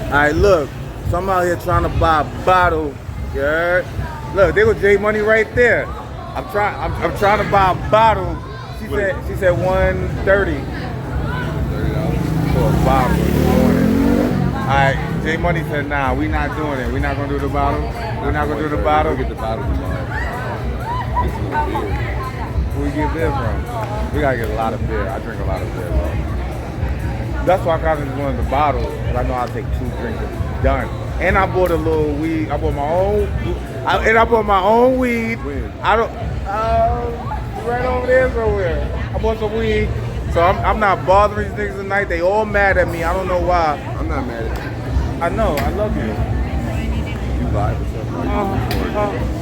Alright, look. So I'm out here trying to buy a bottle. You heard? Look, there was J Money right there. I'm trying to buy a bottle. She said 130 for a bottle this morning. Alright, J Money said, nah, we not doing it. We not gonna do the bottle. We're not gonna do the bottle. We'll get the bottle tomorrow. Where we get beer from? We gotta get a lot of beer. I drink a lot of beer, bro. That's why I kind of just wanted the bottle, because I know I'll take 2 drinks and it's done. And I bought a little weed. I bought my own. Weed. I don't. Right over there somewhere. I bought some weed. So I'm not bothering these niggas tonight. They all mad at me. I don't know why. I'm not mad at you. I know. I love you. You live or something?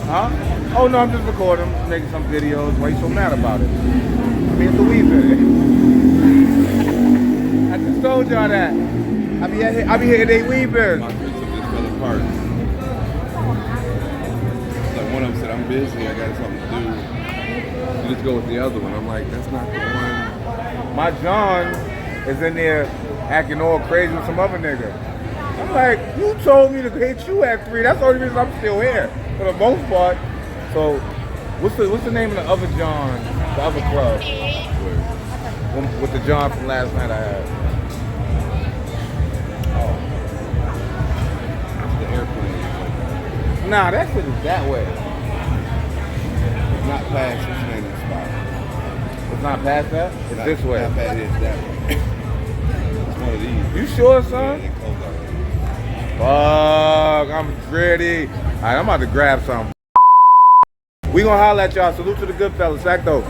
Huh? Oh no, I'm just recording, making some videos. Why you so mad about it? Me and Louisa. I just told y'all that. I be hitting they weavers. My drinks just fell apart. Like one of them said, I'm busy, I got something to do. You just go with the other one. I'm like, that's not the one. My John is in there acting all crazy with some other nigga. I'm like, you told me to hit you at 3. That's the only reason I'm still here, for the most part. So, what's the name of the other John, the other club? With the John from last night I had. Oh. It's the airplane. Nah, that shit is that way. It's not past the standing spot. It's not past that? It's this way. Not past it, it's that way. It's one of these. You sure, son? Yeah, they closed already. Fuck, I'm ready. Alright, I'm about to grab something. We gonna holler at y'all. Salute to the good fellas. Sack though.